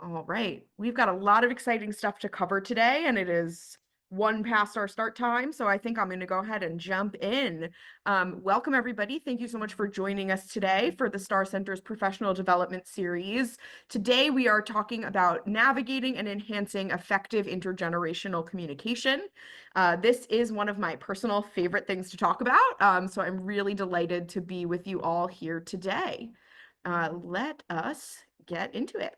All right, we've got a lot of exciting stuff to cover today, and it is one past our start time, so I think I'm going to go ahead and jump in. Welcome, everybody. Thank you so much for joining us today for the STAR Center's Professional Development Series. Today, we are talking about navigating and enhancing effective intergenerational communication. This is one of my personal favorite things to talk about, so I'm really delighted to be with you all here today. Let us get into it.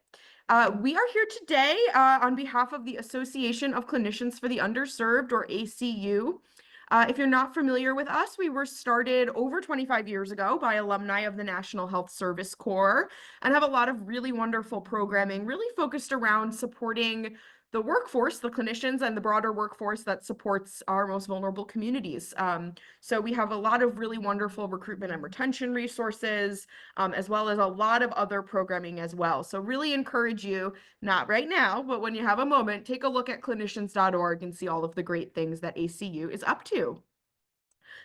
We are here today on behalf of the Association of Clinicians for the Underserved, or ACU. If you're not familiar with us, we were started over 25 years ago by alumni of the National Health Service Corps and have a lot of really wonderful programming, really focused around supporting the workforce, the clinicians, and the broader workforce that supports our most vulnerable communities. So we have a lot of really wonderful recruitment and retention resources, as well as a lot of other programming as well. So really encourage you, not right now, but when you have a moment, take a look at clinicians.org and see all of the great things that ACU is up to.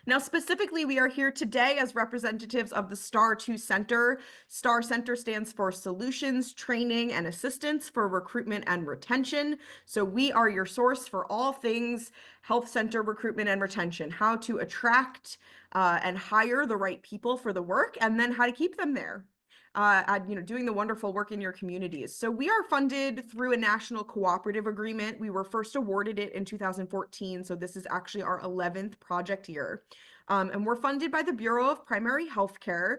Now, specifically, we are here today as representatives of the STAR² Center. STAR Center stands for Solutions, Training, and Assistance for Recruitment and Retention. So we are your source for all things health center recruitment and retention, how to attract and hire the right people for the work, and then how to keep them there. Doing the wonderful work in your communities. So we are funded through a national cooperative agreement. We were first awarded it in 2014, so this is actually our 11th project year. And we're funded by the Bureau of Primary Healthcare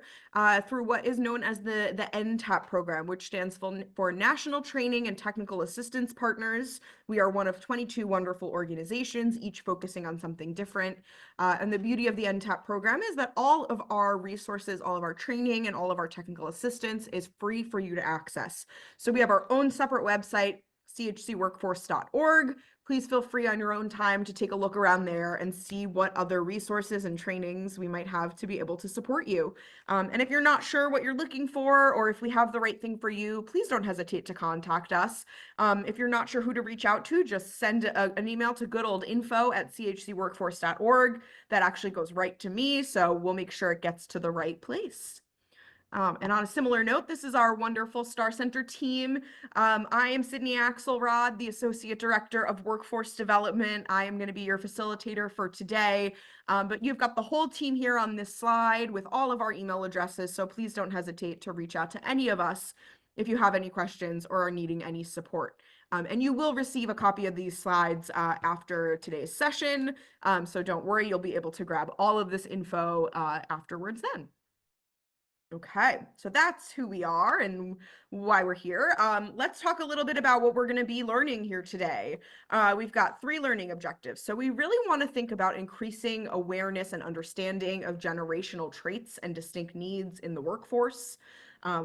through what is known as the NTAP program, which stands for National Training and Technical Assistance Partners. We are one of 22 wonderful organizations, each focusing on something different. And the beauty of the NTAP program is that all of our resources, all of our training, and all of our technical assistance is free for you to access. So we have our own separate website, chcworkforce.org. Please feel free on your own time to take a look around there and see what other resources and trainings we might have to be able to support you. And if you're not sure what you're looking for, or if we have the right thing for you, please don't hesitate to contact us. If you're not sure who to reach out to, just send an email to good old info@chcworkforce.org. That actually goes right to me, so we'll make sure it gets to the right place. And on a similar note, this is our wonderful STAR Center team. I am Sydney Axelrod, the Associate Director of Workforce Development. I am going to be your facilitator for today, but you've got the whole team here on this slide with all of our email addresses, so please don't hesitate to reach out to any of us if you have any questions or are needing any support. And you will receive a copy of these slides after today's session, so don't worry, you'll be able to grab all of this info afterwards then. Okay, so that's who we are and why we're here. Let's talk a little bit about what we're going to be learning here today. We've got 3 learning objectives. So we really want to think about increasing awareness and understanding of generational traits and distinct needs in the workforce.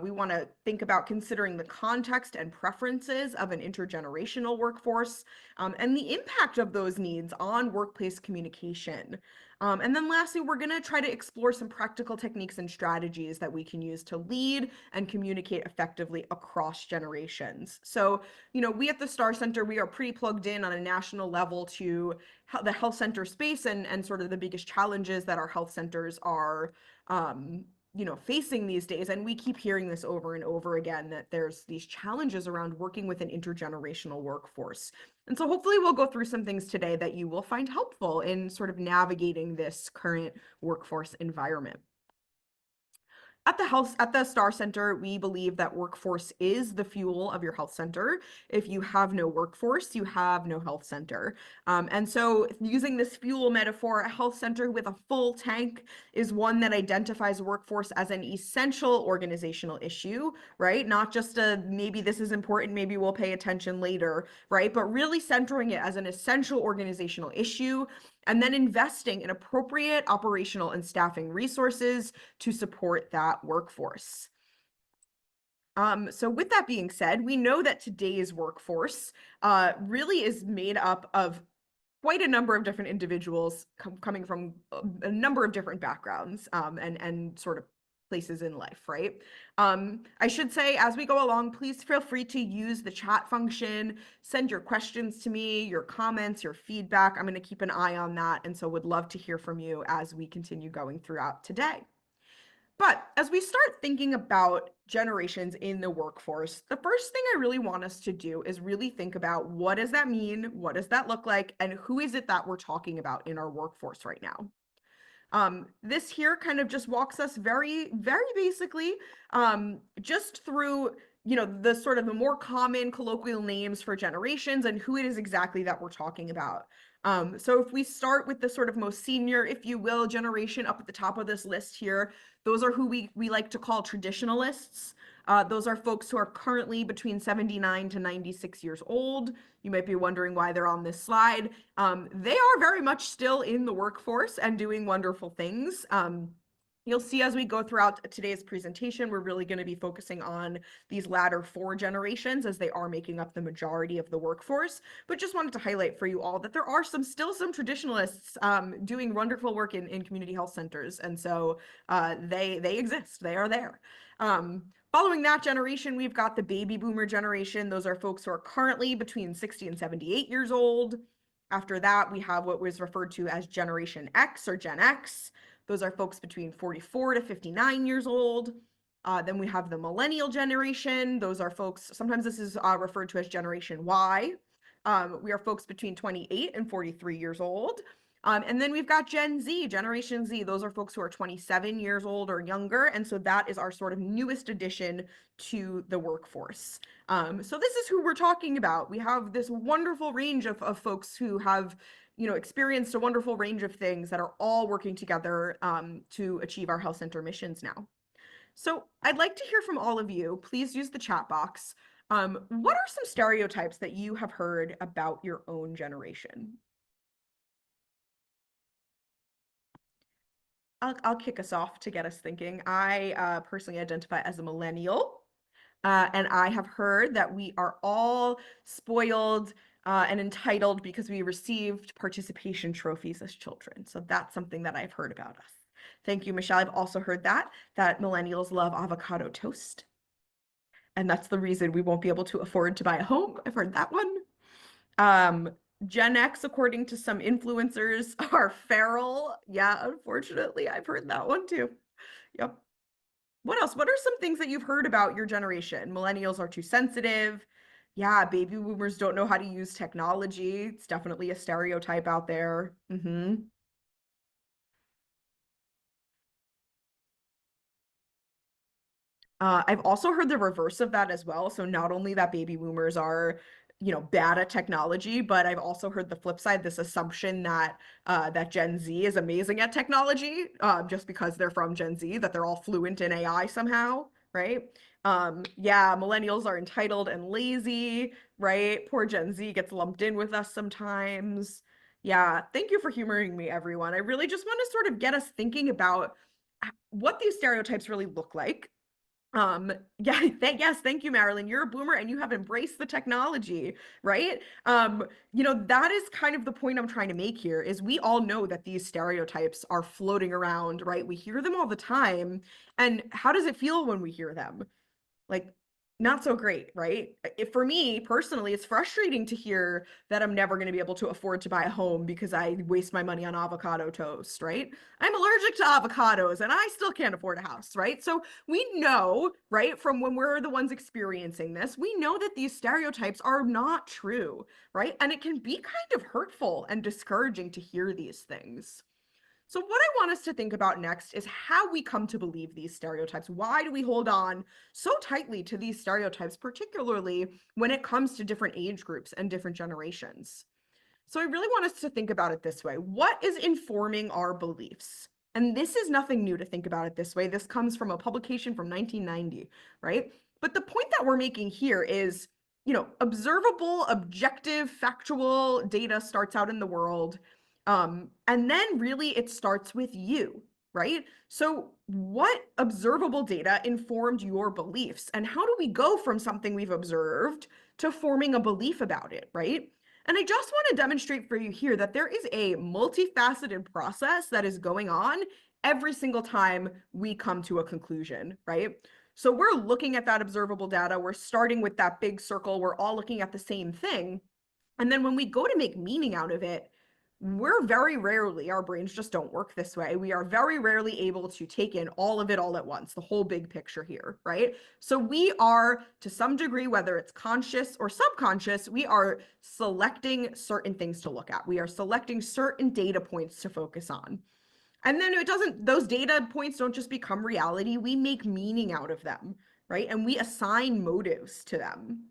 We want to think about considering the context and preferences of an intergenerational workforce and the impact of those needs on workplace communication. And then lastly, we're going to try to explore some practical techniques and strategies that we can use to lead and communicate effectively across generations. So, we at the STAR Center, we are pretty plugged in on a national level to the health center space and sort of the biggest challenges that our health centers are facing these days. And we keep hearing this over and over again, that there's these challenges around working with an intergenerational workforce. And so hopefully we'll go through some things today that you will find helpful in sort of navigating this current workforce environment. At the STAR Center, we believe that workforce is the fuel of your health center. If you have no workforce, you have no health center. And so using this fuel metaphor, a health center with a full tank is one that identifies workforce as an essential organizational issue, right? Not just maybe this is important, maybe we'll pay attention later, right? But really centering it as an essential organizational issue, and then investing in appropriate operational and staffing resources to support that workforce. So with that being said, we know that today's workforce really is made up of quite a number of different individuals coming from a number of different backgrounds and sort of places in life, right? I should say, as we go along, please feel free to use the chat function, send your questions to me, your comments, your feedback. I'm going to keep an eye on that, and so would love to hear from you as we continue going throughout today. But as we start thinking about generations in the workforce, the first thing I really want us to do is really think about, what does that mean? What does that look like? And who is it that we're talking about in our workforce right now? This here kind of just walks us very, very basically, just through, the sort of the more common colloquial names for generations and who it is exactly that we're talking about. So if we start with the sort of most senior, if you will, generation up at the top of this list here, those are who we like to call traditionalists. Those are folks who are currently between 79 to 96 years old. You might be wondering why they're on this slide. They are very much still in the workforce and doing wonderful things. You'll see as we go throughout today's presentation, we're really going to be focusing on these latter 4 generations, as they are making up the majority of the workforce. But just wanted to highlight for you all that there are still some traditionalists doing wonderful work in community health centers. And so they exist, they are there. Following that generation, we've got the baby boomer generation. Those are folks who are currently between 60 and 78 years old. After that, we have what was referred to as Generation X or Gen X. Those are folks between 44 to 59 years old. Then we have the millennial generation. Those are folks, sometimes this is referred to as Generation Y. We are folks between 28 and 43 years old. And then we've got Gen Z, Generation Z. Those are folks who are 27 years old or younger. And so that is our sort of newest addition to the workforce. So this is who we're talking about. We have this wonderful range of folks who have, experienced a wonderful range of things that are all working together to achieve our health center missions now. So I'd like to hear from all of you. Please use the chat box. What are some stereotypes that you have heard about your own generation? I'll kick us off to get us thinking. I personally identify as a millennial, and I have heard that we are all spoiled and entitled because we received participation trophies as children. So that's something that I've heard about us. Thank you, Michelle. I've also heard that millennials love avocado toast. And that's the reason we won't be able to afford to buy a home. I've heard that one. Gen X, according to some influencers, are feral. Yeah, unfortunately, I've heard that one too. Yep. What else? What are some things that you've heard about your generation? Millennials are too sensitive. Yeah, baby boomers don't know how to use technology. It's definitely a stereotype out there. I've also heard the reverse of that as well. So not only that baby boomers are, bad at technology, but I've also heard the flip side, this assumption that that Gen Z is amazing at technology, just because they're from Gen Z, that they're all fluent in AI somehow, right? Yeah, millennials are entitled and lazy, right? Poor Gen Z gets lumped in with us sometimes. Yeah, thank you for humoring me, everyone. I really just want to sort of get us thinking about what these stereotypes really look like. Yeah, yes, thank you, Marilyn. You're a boomer and you have embraced the technology, right? That is kind of the point I'm trying to make here, is we all know that these stereotypes are floating around, right? We hear them all the time. And how does it feel when we hear them? Like, not so great, right? For me personally, it's frustrating to hear that I'm never going to be able to afford to buy a home because I waste my money on avocado toast, right? I'm allergic to avocados and I still can't afford a house, right? So we know, right, from when we're the ones experiencing this, we know that these stereotypes are not true, right? And it can be kind of hurtful and discouraging to hear these things. So what I want us to think about next is how we come to believe these stereotypes. Why do we hold on so tightly to these stereotypes, particularly when it comes to different age groups and different generations? So I really want us to think about it this way. What is informing our beliefs? And this is nothing new to think about it this way. This comes from a publication from 1990, right? But the point that we're making here is, observable, objective, factual data starts out in the world. And then really it starts with you, right? So what observable data informed your beliefs? And how do we go from something we've observed to forming a belief about it, right? And I just want to demonstrate for you here that there is a multifaceted process that is going on every single time we come to a conclusion, right? So we're looking at that observable data. We're starting with that big circle. We're all looking at the same thing. And then when we go to make meaning out of it, we're very rarely, our brains just don't work this way. We are very rarely able to take in all of it all at once, the whole big picture here, right? So we are, to some degree, whether it's conscious or subconscious, we are selecting certain things to look at. We are selecting certain data points to focus on. And then those data points don't just become reality. We make meaning out of them, right? And we assign motives to them.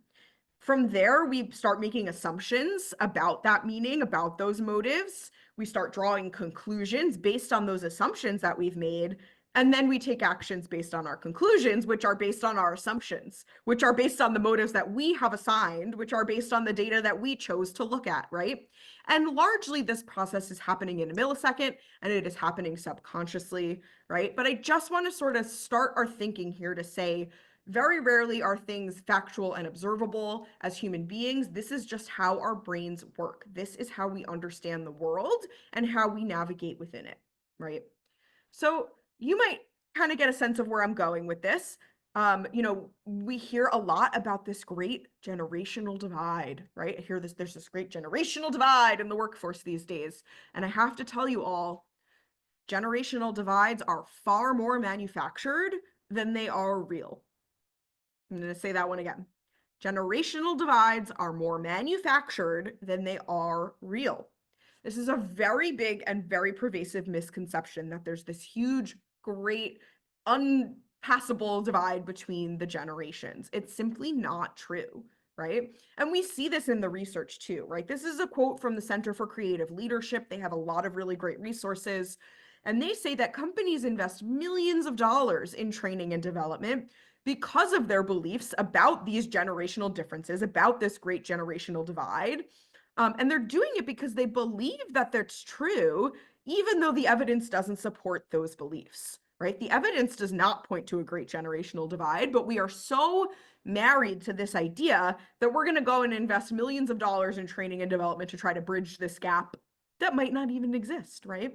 From there, we start making assumptions about that meaning, about those motives. We start drawing conclusions based on those assumptions that we've made. And then we take actions based on our conclusions, which are based on our assumptions, which are based on the motives that we have assigned, which are based on the data that we chose to look at, right? And largely this process is happening in a millisecond, and it is happening subconsciously, right? But I just want to sort of start our thinking here to say, very rarely are things factual and observable as human beings. This is just how our brains work. This is how we understand the world and how we navigate within it, right? So you might kind of get a sense of where I'm going with this. We hear a lot about this great generational divide, right? I hear there's this great generational divide in the workforce these days. And I have to tell you all, generational divides are far more manufactured than they are real. I'm going to say that one again. Generational divides are more manufactured than they are real. This is a very big and very pervasive misconception that there's this huge, great, unpassable divide between the generations. It's simply not true, right? And we see this in the research too, right? This is a quote from the Center for Creative Leadership. They have a lot of really great resources. And they say that companies invest millions of dollars in training and development because of their beliefs about these generational differences, about this great generational divide. And they're doing it because they believe that that's true, even though the evidence doesn't support those beliefs, right? The evidence does not point to a great generational divide, but we are so married to this idea that we're going to go and invest millions of dollars in training and development to try to bridge this gap that might not even exist, right?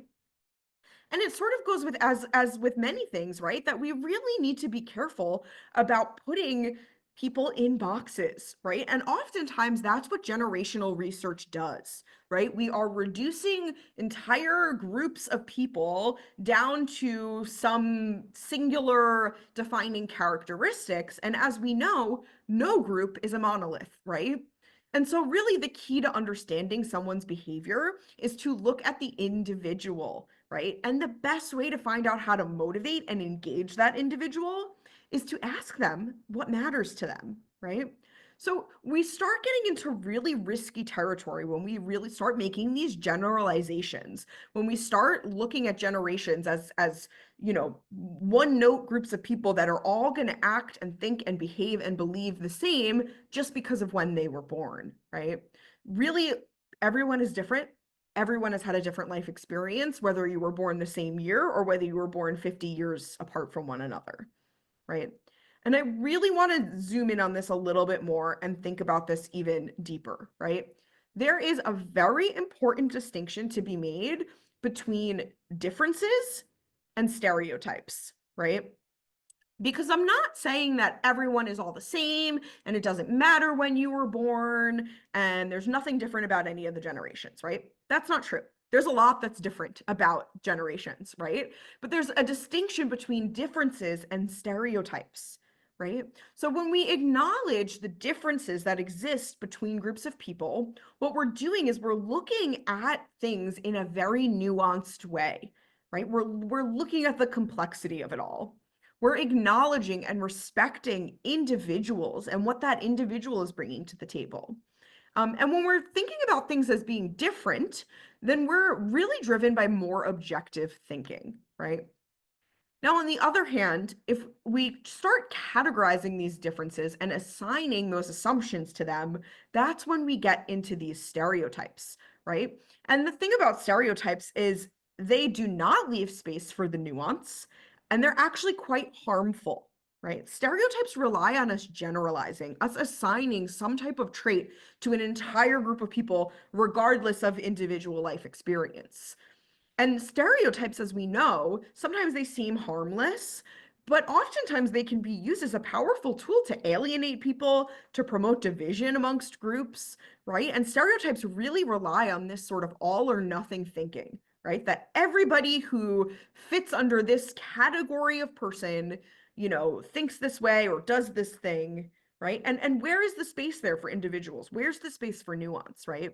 And it sort of goes with, as with many things, right? That we really need to be careful about putting people in boxes, right? And oftentimes that's what generational research does, right? We are reducing entire groups of people down to some singular defining characteristics. And as we know, no group is a monolith, right? And so really the key to understanding someone's behavior is to look at the individual, right? And the best way to find out how to motivate and engage that individual is to ask them what matters to them, right? So we start getting into really risky territory when we really start making these generalizations, when we start looking at generations as one note groups of people that are all going to act and think and behave and believe the same just because of when they were born, right? Really, everyone is different. Everyone has had a different life experience, whether you were born the same year or whether you were born 50 years apart from one another, right? And I really want to zoom in on this a little bit more and think about this even deeper, right? There is a very important distinction to be made between differences and stereotypes, right? Because I'm not saying that everyone is all the same and it doesn't matter when you were born and there's nothing different about any of the generations, right? That's not true. There's a lot that's different about generations, right? But there's a distinction between differences and stereotypes, right? So when we acknowledge the differences that exist between groups of people, what we're doing is we're looking at things in a very nuanced way, right? We're looking at the complexity of it all. We're acknowledging and respecting individuals and what that individual is bringing to the table. And when we're thinking about things as being different, then we're really driven by more objective thinking, right? Now, on the other hand, if we start categorizing these differences and assigning those assumptions to them, that's when we get into these stereotypes, right? And the thing about stereotypes is they do not leave space for the nuance, and they're actually quite harmful, right? Stereotypes rely on us generalizing, us assigning some type of trait to an entire group of people, regardless of individual life experience. And stereotypes, as we know, sometimes they seem harmless, but oftentimes they can be used as a powerful tool to alienate people, to promote division amongst groups, right? And stereotypes really rely on this sort of all or nothing thinking, right? That everybody who fits under this category of person, thinks this way or does this thing, right? And where is the space there for individuals? Where's the space for nuance, right?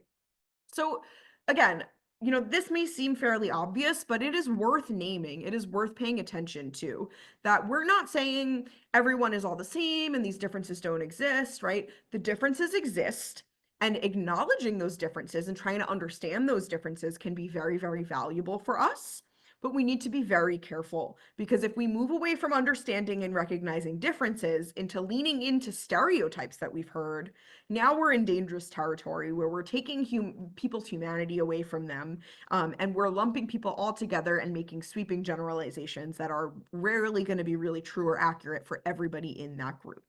So again, this may seem fairly obvious, but it is worth naming. It is worth paying attention to that we're not saying everyone is all the same and these differences don't exist, right? The differences exist, and acknowledging those differences and trying to understand those differences can be very, very valuable for us. But we need to be very careful, because if we move away from understanding and recognizing differences into leaning into stereotypes that we've heard, now we're in dangerous territory where we're taking people's humanity away from them, and we're lumping people all together and making sweeping generalizations that are rarely going to be really true or accurate for everybody in that group.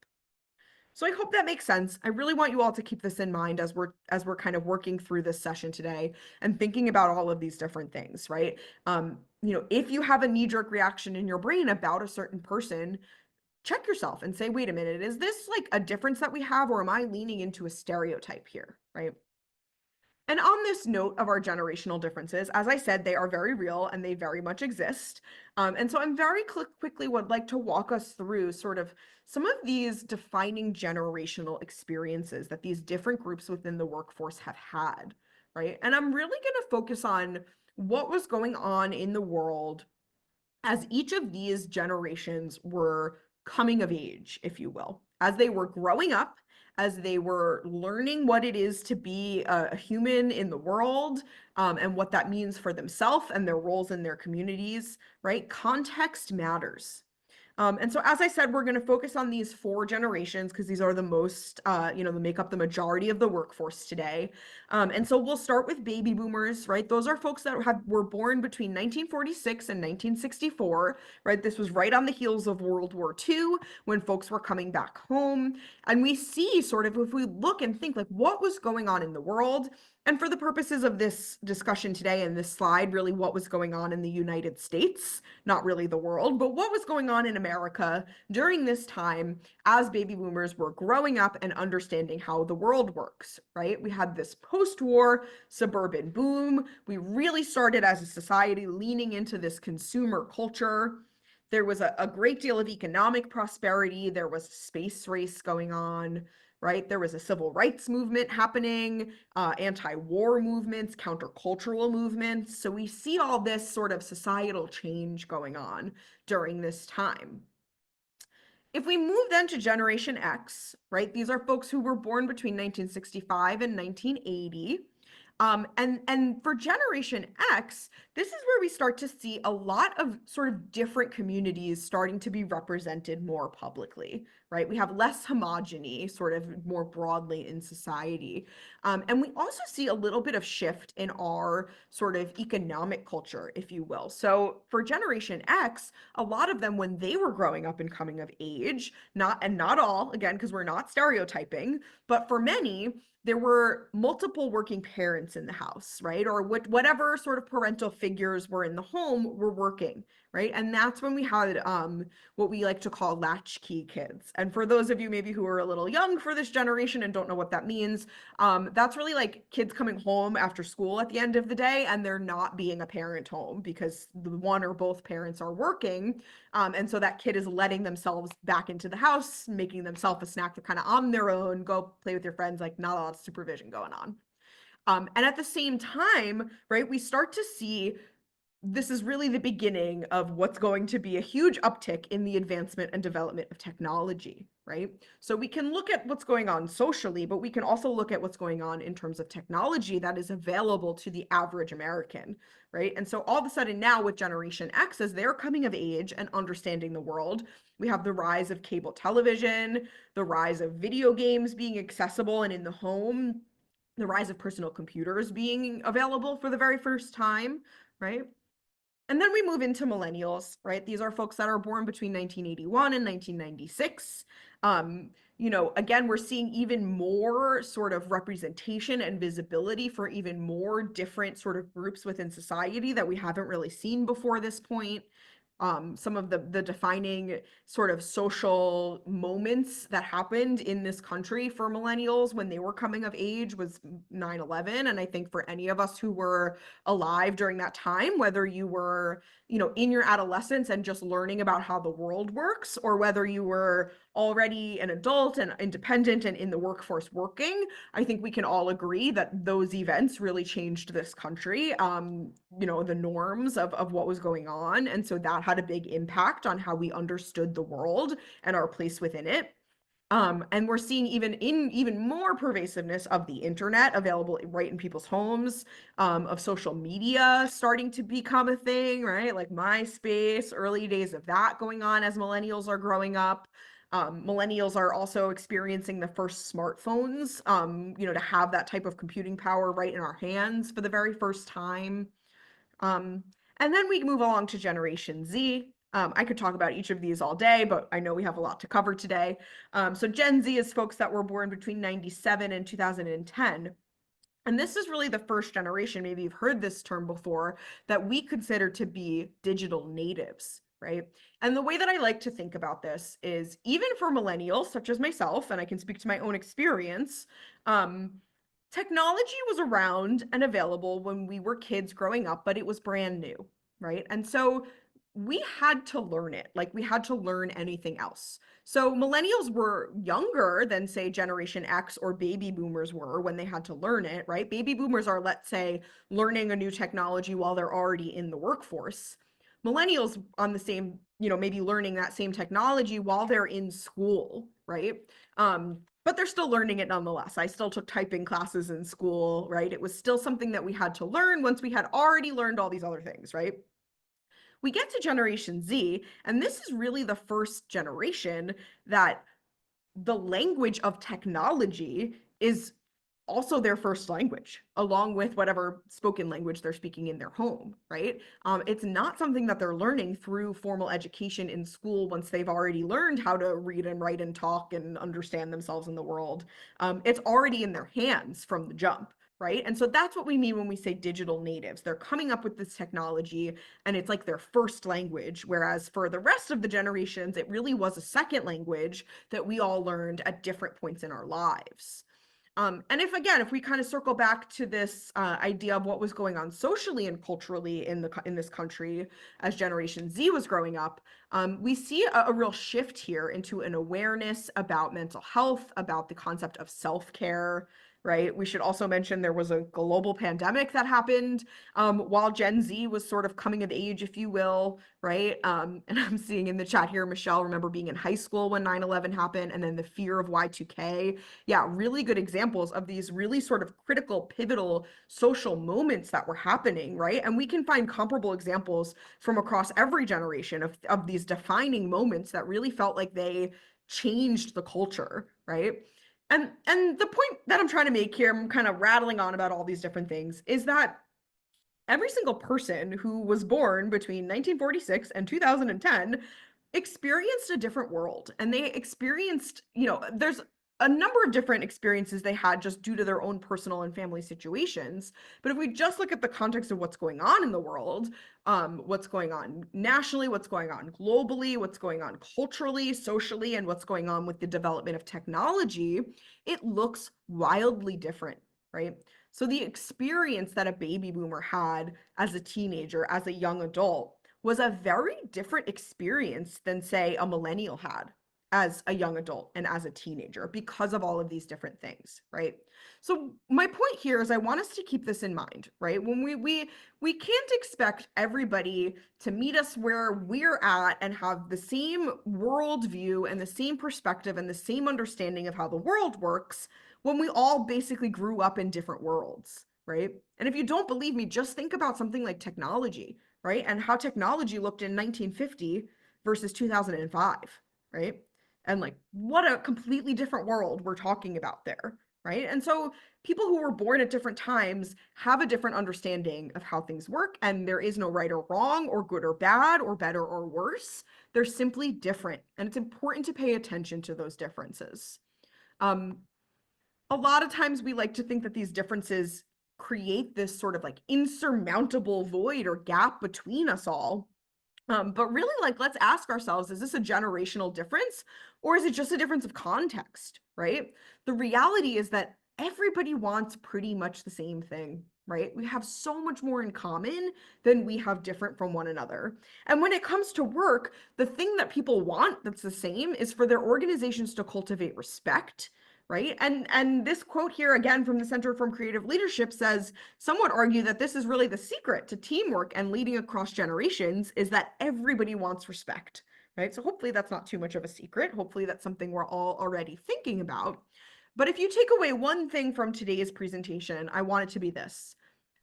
So I hope that makes sense. I really want you all to keep this in mind as we're kind of working through this session today and thinking about all of these different things, right? If you have a knee-jerk reaction in your brain about a certain person, check yourself and say, wait a minute, is this like a difference that we have, or am I leaning into a stereotype here, right? And on this note of our generational differences, as I said, they are very real and they very much exist. And so I'm very quickly would like to walk us through sort of some of these defining generational experiences that these different groups within the workforce have had, right? And I'm really going to focus on what was going on in the world as each of these generations were coming of age, if you will, as they were growing up, as they were learning what it is to be a human in the world, and what that means for themselves and their roles in their communities, right? Context matters. And so, as I said, we're going to focus on these 4 generations because these are the most, they make up the majority of the workforce today. And so we'll start with baby boomers, right? Those are folks that were born between 1946 and 1964, right? This was right on the heels of World War II when folks were coming back home. And we see sort of, if we look and think like what was going on in the world, and for the purposes of this discussion today and this slide, really what was going on in the United States, not really the world, but what was going on in America during this time as baby boomers were growing up and understanding how the world works, right? We had this post-war suburban boom. We really started as a society leaning into this consumer culture. There was a great deal of economic prosperity. There was a space race going on, right? There was a civil rights movement happening, anti-war movements, countercultural movements. So we see all this sort of societal change going on during this time. If we move then to Generation X, right? These are folks who were born between 1965 and 1980. And for Generation X, this is where we start to see a lot of sort of different communities starting to be represented more publicly, right? We have less homogeny sort of more broadly in society. And we also see a little bit of shift in our sort of economic culture, if you will. So for Generation X, a lot of them, when they were growing up and coming of age, not all, again, because we're not stereotyping, but for many, there were multiple working parents in the house, right? Or whatever sort of parental figures were in the home were working, right? And that's when we had what we like to call latchkey kids. And for those of you maybe who are a little young for this generation and don't know what that means, that's really like kids coming home after school at the end of the day and they're not being a parent home because the one or both parents are working. And so that kid is letting themselves back into the house, making themselves a snack. They're kind of on their own, go play with your friends, like not a lot of supervision going on. And at the same time, right, we start to see this is really the beginning of what's going to be a huge uptick in the advancement and development of technology, right? So we can look at what's going on socially, but we can also look at what's going on in terms of technology that is available to the average American, right? And so all of a sudden now with Generation X, as they're coming of age and understanding the world, we have the rise of cable television, the rise of video games being accessible and in the home, the rise of personal computers being available for the very first time, right? And then we move into millennials, right? These are folks that are born between 1981 and 1996. Again, we're seeing even more sort of representation and visibility for even more different sort of groups within society that we haven't really seen before this point. some of the defining sort of social moments that happened in this country for millennials when they were coming of age was 9/11. And I think for any of us who were alive during that time, whether you were, in your adolescence and just learning about how the world works, or whether you were already an adult and independent and in the workforce working, I think we can all agree that those events really changed this country, the norms of what was going on. And so that had a big impact on how we understood the world and our place within it. And we're seeing even more pervasiveness of the internet available right in people's homes, of social media starting to become a thing, right? Like MySpace, early days of that going on as millennials are growing up. Millennials are also experiencing the first smartphones, to have that type of computing power right in our hands for the very first time. Um, and then we move along to Generation Z. I could talk about each of these all day, but I know we have a lot to cover today. So Gen Z is folks that were born between 97 and 2010. And this is really the first generation, maybe you've heard this term before, that we consider to be digital natives, right? And the way that I like to think about this is even for millennials, such as myself, and I can speak to my own experience, um, technology was around and available when we were kids growing up, but it was brand new, right? And so we had to learn it, like we had to learn anything else. So millennials were younger than, say, Generation X or baby boomers were when they had to learn it, right? Baby boomers are, let's say, learning a new technology while they're already in the workforce. Millennials on the same, maybe learning that same technology while they're in school, right? But they're still learning it nonetheless. I still took typing classes in school, right? It was still something that we had to learn once we had already learned all these other things, right? We get to Generation Z, and this is really the first generation that the language of technology is also their first language, along with whatever spoken language they're speaking in their home, right? It's not something that they're learning through formal education in school once they've already learned how to read and write and talk and understand themselves in the world. It's already in their hands from the jump. Right. And so that's what we mean when we say digital natives. They're coming up with this technology and it's like their first language. Whereas for the rest of the generations, it really was a second language that we all learned at different points in our lives. And if we kind of circle back to this idea of what was going on socially and culturally in this country as Generation Z was growing up, we see a real shift here into an awareness about mental health, about the concept of self-care, right? We should also mention there was a global pandemic that happened while Gen Z was sort of coming of age, if you will, right? And I'm seeing in the chat here, Michelle, remember being in high school when 9/11 happened, and then the fear of Y2K. Yeah, really good examples of these really sort of critical, pivotal social moments that were happening, right? And we can find comparable examples from across every generation of these defining moments that really felt like they changed the culture, right? And the point that I'm trying to make here, I'm kind of rattling on about all these different things, is that every single person who was born between 1946 and 2010 experienced a different world. And they experienced, there's a number of different experiences they had just due to their own personal and family situations. But if we just look at the context of what's going on in the world, what's going on nationally, what's going on globally, what's going on culturally, socially, and what's going on with the development of technology, it looks wildly different, right? So the experience that a baby boomer had as a teenager, as a young adult, was a very different experience than, say, a millennial had as a young adult and as a teenager because of all of these different things, right? So my point here is I want us to keep this in mind, right? When we can't expect everybody to meet us where we're at and have the same worldview and the same perspective and the same understanding of how the world works when we all basically grew up in different worlds, right? And if you don't believe me, just think about something like technology, right? And how technology looked in 1950 versus 2005, right? And like what a completely different world we're talking about there, right? And so people who were born at different times have a different understanding of how things work, and there is no right or wrong or good or bad or better or worse. They're simply different, and it's important to pay attention to those differences. A lot of times we like to think that these differences create this sort of like insurmountable void or gap between us all. But really, like, let's ask ourselves, is this a generational difference or is it just a difference of context, right? The reality is that everybody wants pretty much the same thing, right? We have so much more in common than we have different from one another. And when it comes to work, the thing that people want that's the same is for their organizations to cultivate respect, right? And this quote here again from the Center for Creative Leadership says, some would argue that this is really the secret to teamwork and leading across generations is that everybody wants respect, right? So hopefully that's not too much of a secret. Hopefully that's something we're all already thinking about. But if you take away one thing from today's presentation, I want it to be this,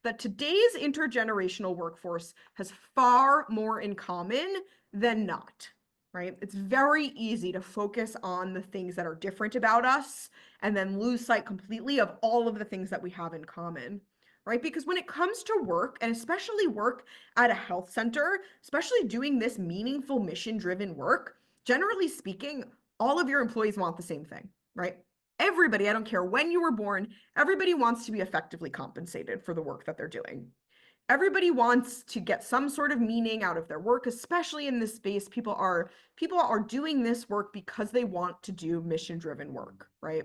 that today's intergenerational workforce has far more in common than not, right? It's very easy to focus on the things that are different about us and then lose sight completely of all of the things that we have in common, right? Because when it comes to work, and especially work at a health center, especially doing this meaningful mission-driven work, generally speaking, all of your employees want the same thing, right? Everybody, I don't care when you were born, everybody wants to be effectively compensated for the work that they're doing. Everybody wants to get some sort of meaning out of their work, especially in this space. People are doing this work because they want to do mission-driven work, right?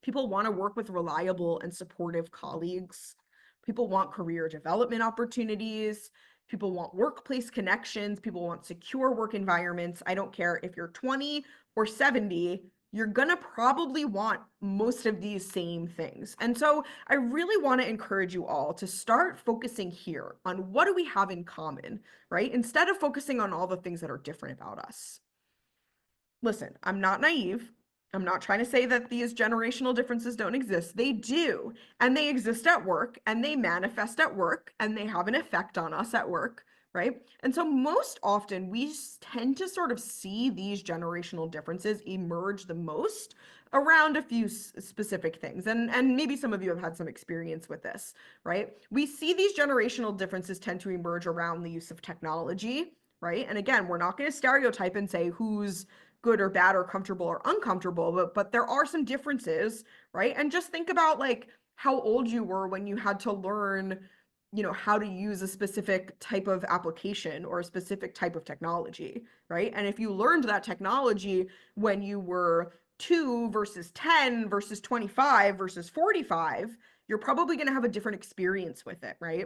People want to work with reliable and supportive colleagues. People want career development opportunities. People want workplace connections. People want secure work environments. I don't care if you're 20 or 70, you're gonna probably want most of these same things. And so I really want to encourage you all to start focusing here on what do we have in common, right? Instead of focusing on all the things that are different about us. Listen, I'm not naive. I'm not trying to say that these generational differences don't exist. They do. And they exist at work and they manifest at work and they have an effect on us at work, right? And so most often we tend to sort of see these generational differences emerge the most around a few specific things. And maybe some of you have had some experience with this, right? We see these generational differences tend to emerge around the use of technology, right? And again, we're not going to stereotype and say who's good or bad or comfortable or uncomfortable, but there are some differences, right? And just think about like how old you were when you had to learn, how to use a specific type of application or a specific type of technology, right? And if you learned that technology when you were 2 versus 10 versus 25 versus 45, you're probably going to have a different experience with it, right?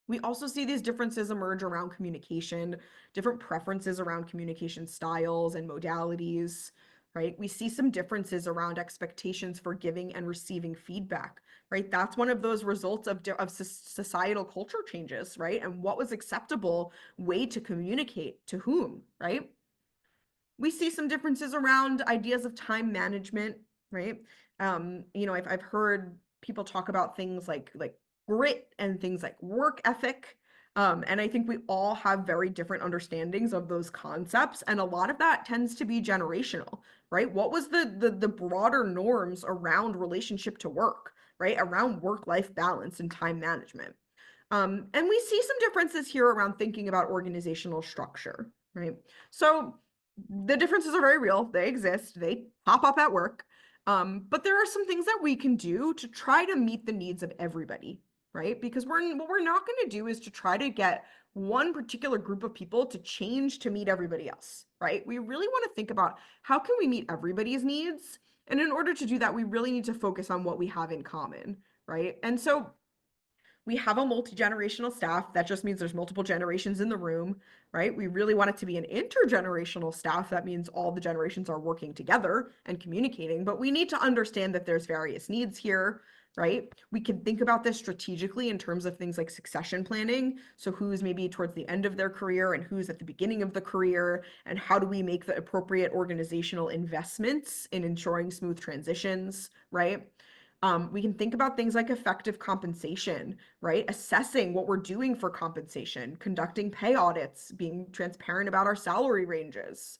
We also see these differences emerge around communication, different preferences around communication styles and modalities, right? We see some differences around expectations for giving and receiving feedback, right? That's one of those results of societal culture changes, right? And what was acceptable way to communicate to whom, right? We see some differences around ideas of time management, right? I've heard people talk about things like grit and things like work ethic. And I think we all have very different understandings of those concepts. And a lot of that tends to be generational, right? What was the broader norms around relationship to work, right? Around work-life balance and time management. And we see some differences here around thinking about organizational structure, right? So the differences are very real. They exist. They pop up at work. But there are some things that we can do to try to meet the needs of everybody, right? Because what we're not going to do is to try to get one particular group of people to change to meet everybody else, right? We really want to think about how can we meet everybody's needs? And in order to do that, we really need to focus on what we have in common, right? And so we have a multi-generational staff. That just means there's multiple generations in the room, right? We really want it to be an intergenerational staff. That means all the generations are working together and communicating, but we need to understand that there's various needs here, right? We can think about this strategically in terms of things like succession planning. So who's maybe towards the end of their career and who's at the beginning of the career, and how do we make the appropriate organizational investments in ensuring smooth transitions, right? We can think about things like effective compensation, right? Assessing what we're doing for compensation, conducting pay audits, being transparent about our salary ranges.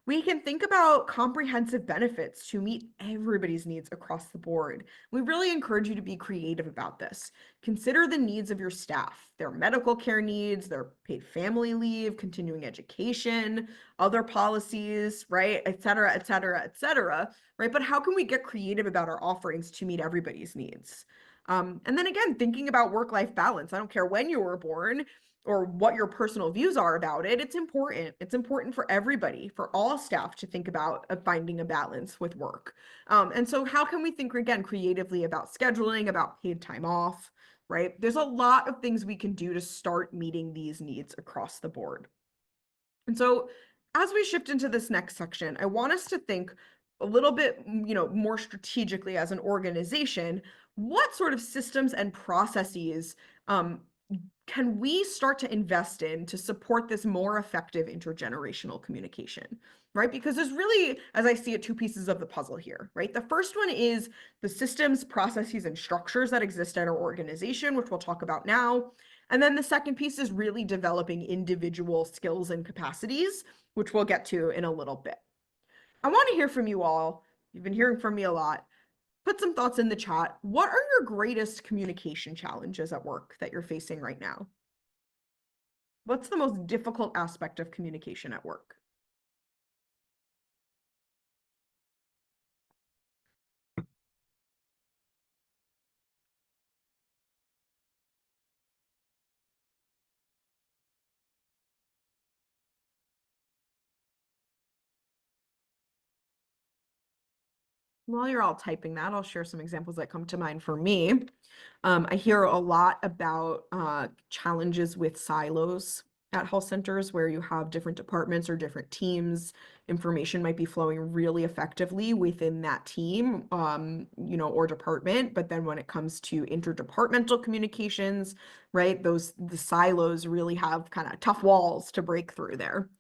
We can think about comprehensive benefits to meet everybody's needs across the board. We really encourage you to be creative about this. Consider the needs of your staff, their medical care needs, their paid family leave, continuing education, other policies, right, et cetera, et cetera, et cetera, right? But how can we get creative about our offerings to meet everybody's needs? And then again, thinking about work-life balance. I don't care when you were born, or what your personal views are about it, it's important. It's important for everybody, for all staff to think about finding a balance with work. And so how can we think, again, creatively about scheduling, about paid time off, right? There's a lot of things we can do to start meeting these needs across the board. And so as we shift into this next section, I want us to think a little bit, more strategically as an organization, what sort of systems and processes can we start to invest in to support this more effective intergenerational communication, right? Because there's really, as I see it, two pieces of the puzzle here, right? The first one is the systems, processes, and structures that exist at our organization, which we'll talk about now. And then the second piece is really developing individual skills and capacities, which we'll get to in a little bit. I want to hear from you all. You've been hearing from me a lot. Put some thoughts in the chat. What are your greatest communication challenges at work that you're facing right now? What's the most difficult aspect of communication at work? While you're all typing that, I'll share some examples that come to mind for me. I hear a lot about challenges with silos at health centers where you have different departments or different teams. Information might be flowing really effectively within that team, or department. But then when it comes to interdepartmental communications, right, the silos really have kind of tough walls to break through there.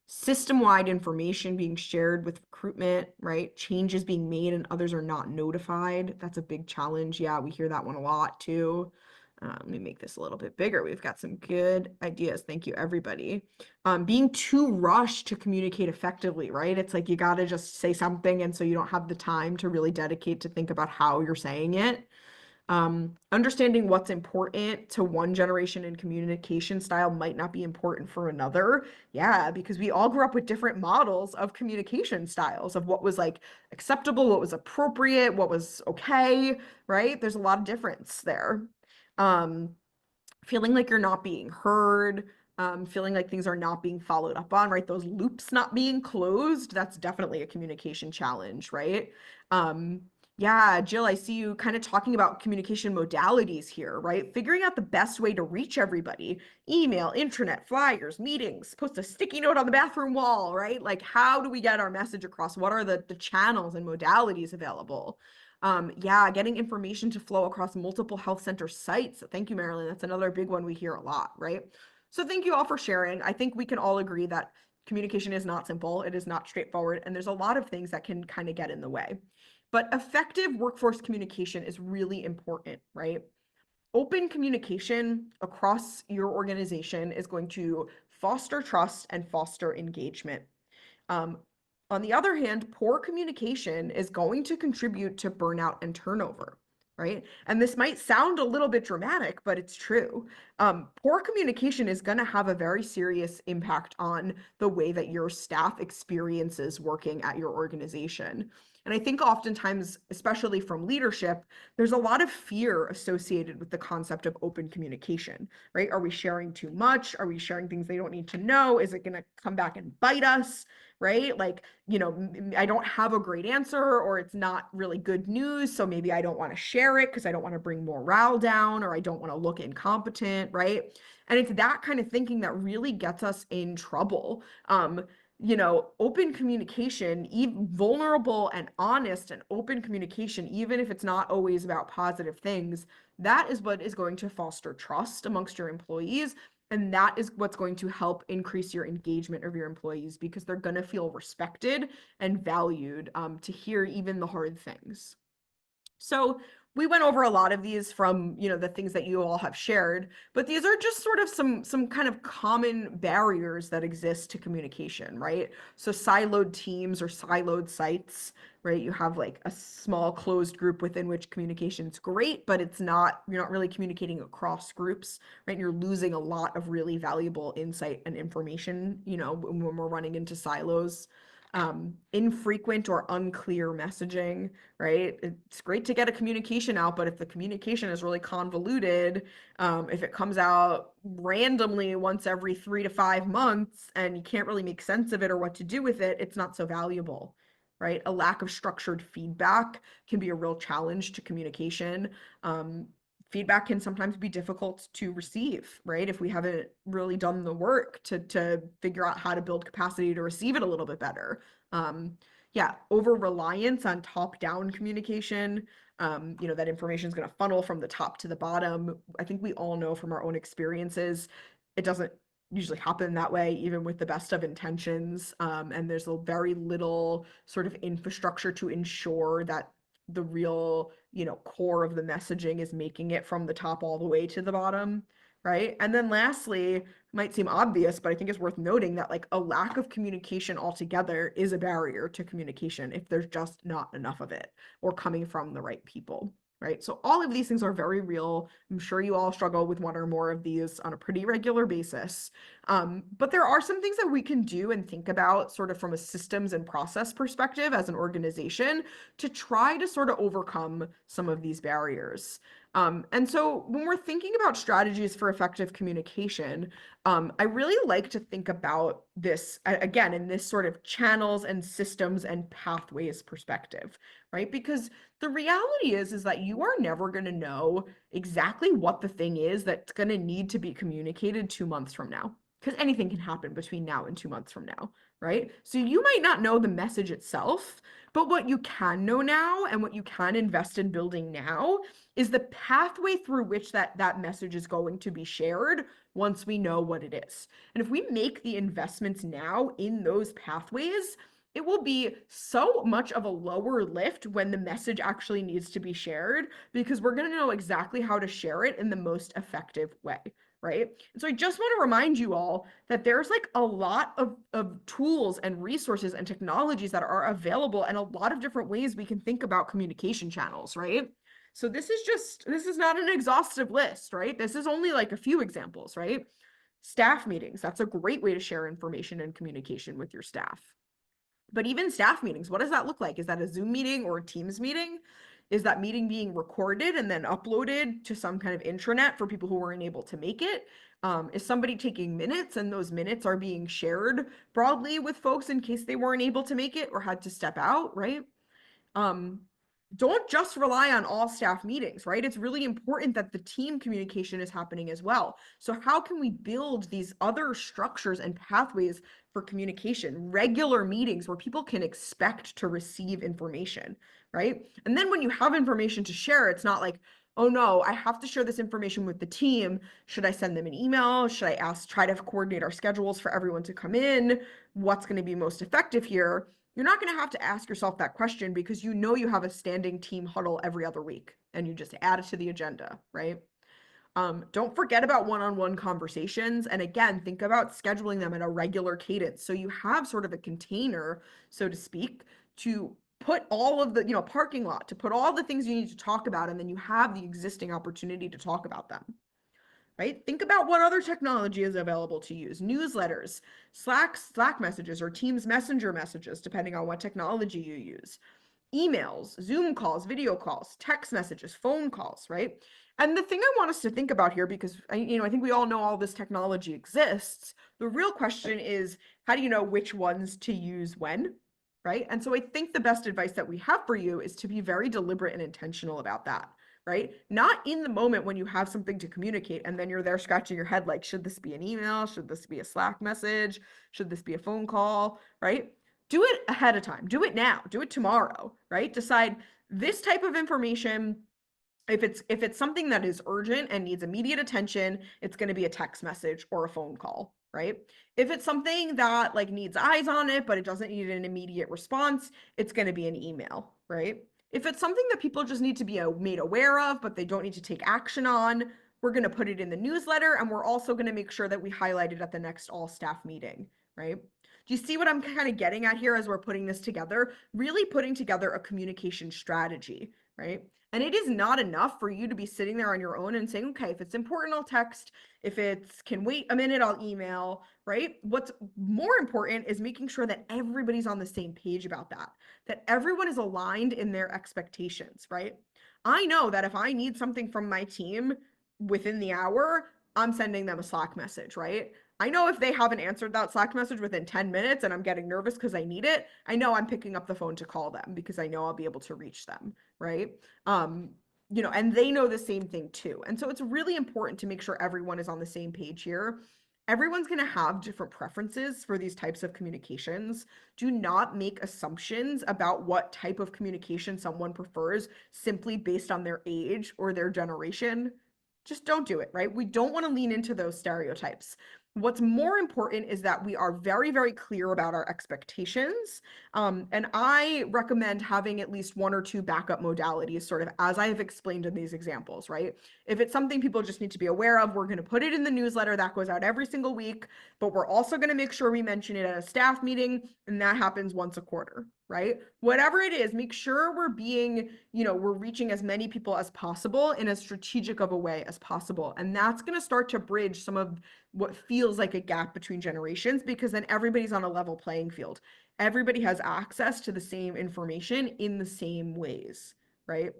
System-wide information being shared with recruitment, right? Changes being made and others are not notified. That's a big challenge. Yeah, we hear that one a lot too. Let me make this a little bit bigger. We've got some good ideas. Thank you, everybody. Being too rushed to communicate effectively, right? It's like you got to just say something, and so you don't have the time to really dedicate to think about how you're saying it. Understanding what's important to one generation in communication style might not be important for another. Yeah, because we all grew up with different models of communication styles of what was like acceptable, what was appropriate, what was okay, right? There's a lot of difference there. Feeling like you're not being heard, feeling like things are not being followed up on, right? Those loops not being closed, that's definitely a communication challenge, right? Yeah, Jill, I see you kind of talking about communication modalities here, right? Figuring out the best way to reach everybody, email, intranet, flyers, meetings, post a sticky note on the bathroom wall, right? Like, how do we get our message across? What are the channels and modalities available? Yeah, getting information to flow across multiple health center sites. Thank you, Marilyn. That's another big one we hear a lot, right? So thank you all for sharing. I think we can all agree that communication is not simple. It is not straightforward. And there's a lot of things that can kind of get in the way. But effective workforce communication is really important, right? Open communication across your organization is going to foster trust and foster engagement. On the other hand, poor communication is going to contribute to burnout and turnover, right? And this might sound a little bit dramatic, but it's true. Poor communication is going to have a very serious impact on the way that your staff experiences working at your organization. And I think oftentimes, especially from leadership, there's a lot of fear associated with the concept of open communication, right? Are we sharing too much? Are we sharing things they don't need to know? Is it going to come back and bite us? Right? Like, I don't have a great answer, or it's not really good news. So maybe I don't want to share it because I don't want to bring morale down, or I don't want to look incompetent, right? And it's that kind of thinking that really gets us in trouble. Open communication, even vulnerable and honest and open communication, even if it's not always about positive things, that is what is going to foster trust amongst your employees. And that is what's going to help increase your engagement of your employees, because they're going to feel respected and valued to hear even the hard things. So we went over a lot of these from, the things that you all have shared, but these are just sort of some kind of common barriers that exist to communication, right? So siloed teams or siloed sites, right? You have like a small closed group within which communication's great, but you're not really communicating across groups, right? You're losing a lot of really valuable insight and information, when we're running into silos. infrequent or unclear messaging, right? It's great to get a communication out, but if the communication is really convoluted, if it comes out randomly once every 3 to 5 months and you can't really make sense of it or what to do with it, it's not so valuable, right? A lack of structured feedback can be a real challenge to communication. Feedback can sometimes be difficult to receive, right? If we haven't really done the work to figure out how to build capacity to receive it a little bit better. Yeah, over reliance on top-down communication, that information is going to funnel from the top to the bottom. I think we all know from our own experiences, it doesn't usually happen that way, even with the best of intentions. And there's a very little sort of infrastructure to ensure that the real, core of the messaging is making it from the top all the way to the bottom, right? And then lastly, might seem obvious, but I think it's worth noting that like a lack of communication altogether is a barrier to communication if there's just not enough of it or coming from the right people, right? So all of these things are very real. I'm sure you all struggle with one or more of these on a pretty regular basis. But there are some things that we can do and think about sort of from a systems and process perspective as an organization to try to sort of overcome some of these barriers. And so when we're thinking about strategies for effective communication, I really like to think about this again in this sort of channels and systems and pathways perspective, right? Because the reality is that you are never going to know exactly what the thing is that's going to need to be communicated 2 months from now, because anything can happen between now and 2 months from now, right? So you might not know the message itself, but what you can know now and what you can invest in building now is the pathway through which that message is going to be shared once we know what it is. And if we make the investments now in those pathways, it will be so much of a lower lift when the message actually needs to be shared because we're going to know exactly how to share it in the most effective way, right? And so I just want to remind you all that there's like a lot of tools and resources and technologies that are available and a lot of different ways we can think about communication channels, right? So this is not an exhaustive list, right? This is only like a few examples, right? Staff meetings, that's a great way to share information and communication with your staff. But even staff meetings, what does that look like? Is that a Zoom meeting or a Teams meeting? Is that meeting being recorded and then uploaded to some kind of intranet for people who weren't able to make it? Is somebody taking minutes and those minutes are being shared broadly with folks in case they weren't able to make it or had to step out, right? Don't just rely on all staff meetings, right? It's really important that the team communication is happening as well. So how can we build these other structures and pathways for communication, regular meetings where people can expect to receive information, right? And then when you have information to share, it's not like, oh no, I have to share this information with the team. Should I send them an email? Should I try to coordinate our schedules for everyone to come in? What's going to be most effective here? You're not going to have to ask yourself that question because you know you have a standing team huddle every other week and you just add it to the agenda, right? Don't forget about one-on-one conversations. And again, think about scheduling them at a regular cadence. So you have sort of a container, so to speak, to put all of the, parking lot, to put all the things you need to talk about, and then you have the existing opportunity to talk about them. Right? Think about what other technology is available to use. Newsletters, Slack messages, or Teams Messenger messages, depending on what technology you use. Emails, Zoom calls, video calls, text messages, phone calls, right? And the thing I want us to think about here, because I think we all know all this technology exists. The real question is, how do you know which ones to use when, right? And so I think the best advice that we have for you is to be very deliberate and intentional about that. Right? Not in the moment when you have something to communicate and then you're there scratching your head like, should this be an email? Should this be a Slack message? Should this be a phone call? Right? Do it ahead of time. Do it now. Do it tomorrow, right? Decide this type of information. If it's something that is urgent and needs immediate attention, it's going to be a text message or a phone call, right? If it's something that like needs eyes on it, but it doesn't need an immediate response, it's going to be an email, right? If it's something that people just need to be made aware of, but they don't need to take action on, we're going to put it in the newsletter, and we're also going to make sure that we highlight it at the next all staff meeting, right? Do you see what I'm kind of getting at here as we're putting this together? Really putting together a communication strategy, right? And it is not enough for you to be sitting there on your own and saying, okay, if it's important, I'll text. If it's can wait a minute, I'll email, right? What's more important is making sure that everybody's on the same page about that everyone is aligned in their expectations, right? I know that if I need something from my team within the hour, I'm sending them a Slack message, right? I know if they haven't answered that Slack message within 10 minutes and I'm getting nervous because I need it, I know I'm picking up the phone to call them because I know I'll be able to reach them, right? Um, and they know the same thing too. And so it's really important to make sure everyone is on the same page here. Everyone's going to have different preferences for these types of communications. Do not make assumptions about what type of communication someone prefers simply based on their age or their generation. Just don't do it, right? We don't want to lean into those stereotypes. What's more important is that we are very, very clear about our expectations. And I recommend having at least one or two backup modalities, sort of as I have explained in these examples, right? If it's something people just need to be aware of, we're going to put it in the newsletter that goes out every single week, but we're also going to make sure we mention it at a staff meeting, and that happens once a quarter, right? Whatever it is, make sure we're being, we're reaching as many people as possible in as strategic of a way as possible. And that's going to start to bridge some of what feels like a gap between generations, because then everybody's on a level playing field. Everybody has access to the same information in the same ways, right?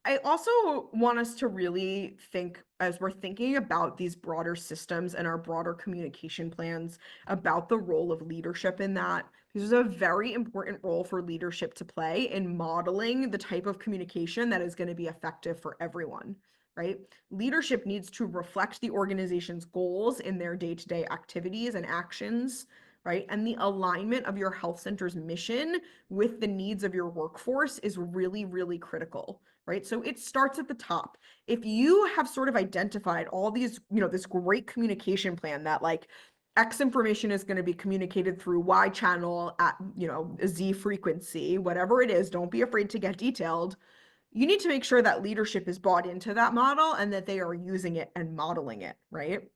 I also want us to really think, as we're thinking about these broader systems and our broader communication plans, about the role of leadership in that. There's a very important role for leadership to play in modeling the type of communication that is going to be effective for everyone, right? Leadership needs to reflect the organization's goals in their day-to-day activities and actions, right? And the alignment of your health center's mission with the needs of your workforce is really, really critical, right? So it starts at the top. If you have sort of identified all these, this great communication plan that like X information is going to be communicated through Y channel at, Z frequency, whatever it is, don't be afraid to get detailed. You need to make sure that leadership is bought into that model and that they are using it and modeling it, right?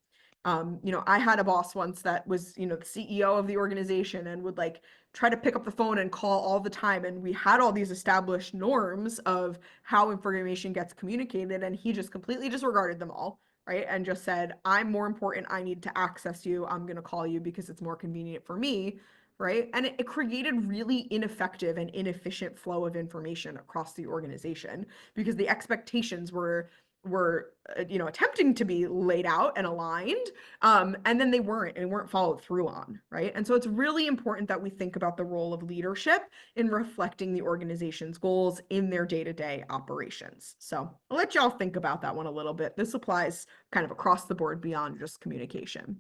I had a boss once that was, the CEO of the organization and would like try to pick up the phone and call all the time. And we had all these established norms of how information gets communicated, and he just completely disregarded them all, right? And just said, I'm more important. I need to access you. I'm going to call you because it's more convenient for me, right? And it created really ineffective and inefficient flow of information across the organization because the expectations were attempting to be laid out and aligned, and then they weren't followed through on, right? And so it's really important that we think about the role of leadership in reflecting the organization's goals in their day-to-day operations. So I'll let y'all think about that one a little bit. This applies kind of across the board beyond just communication.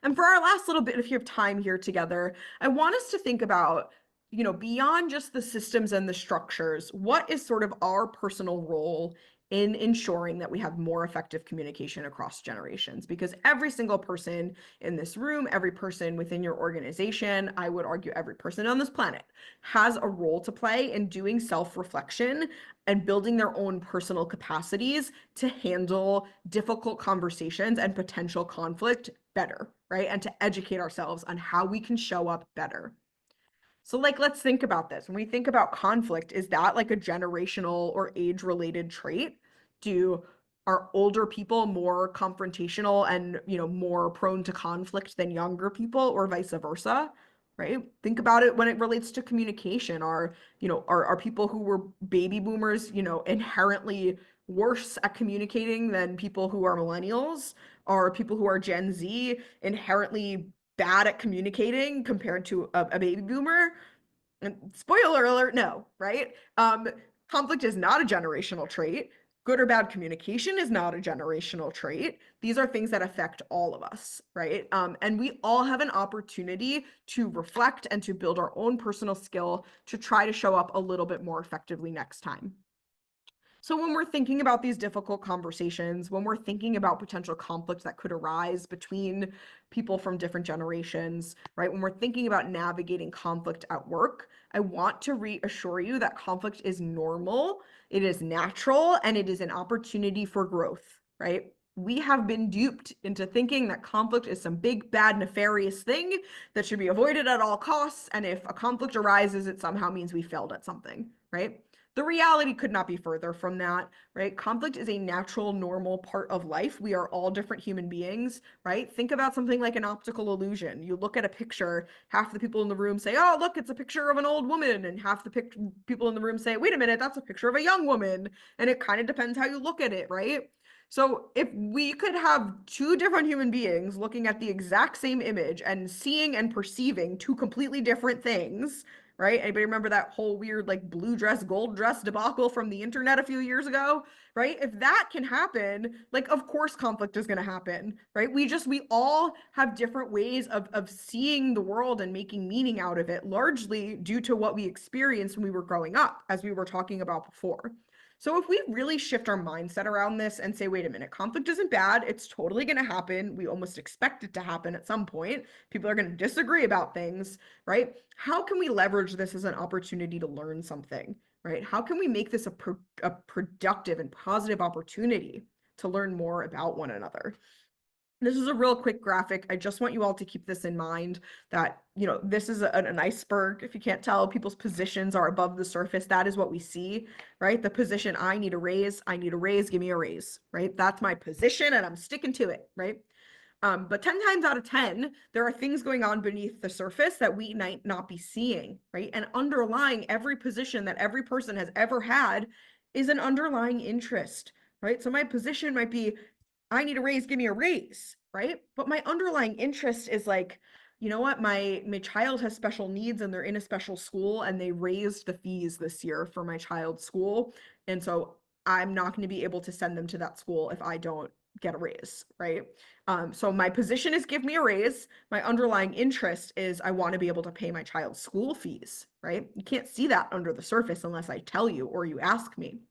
And for our last little bit of your time here together, I want us to think about, beyond just the systems and the structures, what is sort of our personal role in ensuring that we have more effective communication across generations? Because every single person in this room, every person within your organization, I would argue every person on this planet, has a role to play in doing self-reflection and building their own personal capacities to handle difficult conversations and potential conflict better, right? And to educate ourselves on how we can show up better. So let's think about this. When we think about conflict, is that like a generational or age-related trait? Are older people more confrontational and, more prone to conflict than younger people, or vice versa? Right? Think about it when it relates to communication. Are people who were baby boomers, inherently worse at communicating than people who are millennials? Are people who are Gen Z inherently bad at communicating compared to a baby boomer? And spoiler alert, no, right? Conflict is not a generational trait. Good or bad communication is not a generational trait. These are things that affect all of us, right? And we all have an opportunity to reflect and to build our own personal skill to try to show up a little bit more effectively next time. So when we're thinking about these difficult conversations, when we're thinking about potential conflicts that could arise between people from different generations, right? When we're thinking about navigating conflict at work, I want to reassure you that conflict is normal, it is natural, and it is an opportunity for growth, right? We have been duped into thinking that conflict is some big, bad, nefarious thing that should be avoided at all costs. And if a conflict arises, it somehow means we failed at something, right? The reality could not be further from that, right? Conflict is a natural, normal part of life. We are all different human beings, right? Think about something like an optical illusion. You look at a picture, half the people in the room say, oh, look, it's a picture of an old woman. And half the people in the room say, wait a minute, that's a picture of a young woman. And it kind of depends how you look at it, right? So if we could have two different human beings looking at the exact same image and seeing and perceiving two completely different things, right? Anybody remember that whole weird like blue dress, gold dress debacle from the internet a few years ago, right? If that can happen, like of course conflict is going to happen, right? We all have different ways of seeing the world and making meaning out of it, largely due to what we experienced when we were growing up, as we were talking about before. So if we really shift our mindset around this and say, wait a minute, conflict isn't bad, it's totally going to happen. We almost expect it to happen at some point. People are going to disagree about things, right? How can we leverage this as an opportunity to learn something, right? How can we make this a productive and positive opportunity to learn more about one another? This is a real quick graphic. I just want you all to keep this in mind that, this is an iceberg. If you can't tell, people's positions are above the surface. That is what we see, right? The position, I need a raise, give me a raise, right? That's my position and I'm sticking to it, right? But 10 times out of 10, there are things going on beneath the surface that we might not be seeing, right? And underlying every position that every person has ever had is an underlying interest, right? So my position might be, I need a raise, give me a raise, right? But my underlying interest is like, you know what, my child has special needs and they're in a special school and they raised the fees this year for my child's school. And so I'm not going to be able to send them to that school if I don't get a raise, right? So my position is give me a raise. My underlying interest is I want to be able to pay my child's school fees, right? You can't see that under the surface unless I tell you or you ask me.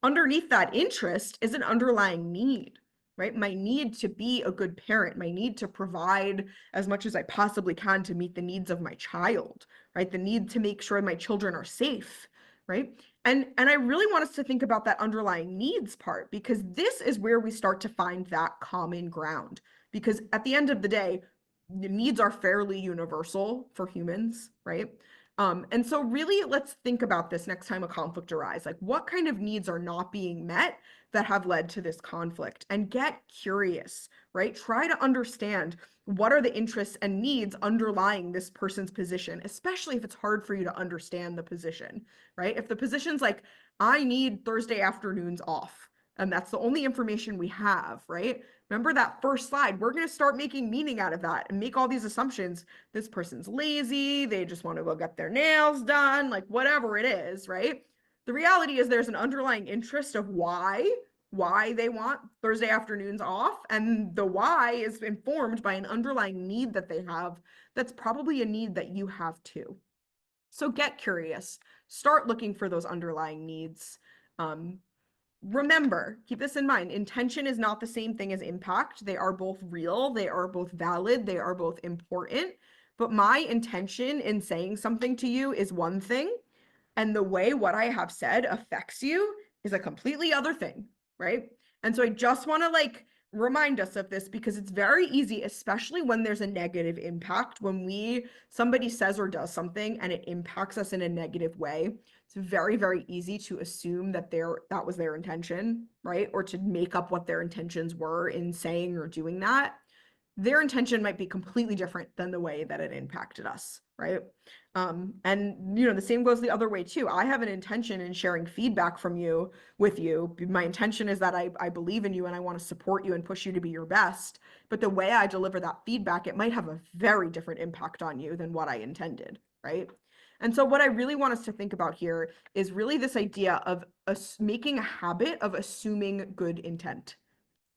Underneath that interest is an underlying need, right? My need to be a good parent, my need to provide as much as I possibly can to meet the needs of my child, right? The need to make sure my children are safe, right? And I really want us to think about that underlying needs part, because this is where we start to find that common ground. Because at the end of the day, the needs are fairly universal for humans, right? And so really let's think about this next time a conflict arises. Like what kind of needs are not being met that have led to this conflict? And get curious, right? Try to understand what are the interests and needs underlying this person's position, especially if it's hard for you to understand the position, right? If the position's like, I need Thursday afternoons off, and that's the only information we have, right? Remember that first slide, we're going to start making meaning out of that and make all these assumptions. This person's lazy, they just want to go get their nails done, like whatever it is, right? The reality is there's an underlying interest of why they want Thursday afternoons off, and the why is informed by an underlying need that they have that's probably a need that you have too. So get curious, start looking for those underlying needs. Remember, keep this in mind, intention is not the same thing as impact. They are both real, they are both valid, they are both important. But my intention in saying something to you is one thing, and the way what I have said affects you is a completely other thing, right? And so I just want to remind us of this, because it's very easy, especially when there's a negative impact, when somebody says or does something and it impacts us in a negative way. It's very, very easy to assume that that was their intention, right? Or to make up what their intentions were in saying or doing that. Their intention might be completely different than the way that it impacted us, right? And the same goes the other way too. I have an intention in sharing feedback from you with you. My intention is that I believe in you and I want to support you and push you to be your best. But the way I deliver that feedback, it might have a very different impact on you than what I intended, right? And so what I really want us to think about here is really this idea of making a habit of assuming good intent,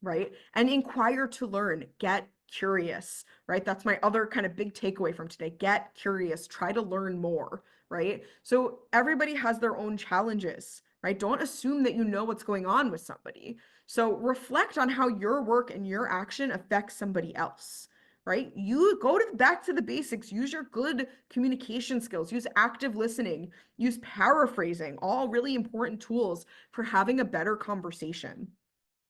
right? And inquire to learn, get curious, right? That's my other kind of big takeaway from today. Get curious, try to learn more, right? So everybody has their own challenges, right? Don't assume that you know what's going on with somebody. So reflect on how your work and your action affects somebody else, right? You go back to the basics, use your good communication skills, use active listening, use paraphrasing, all really important tools for having a better conversation.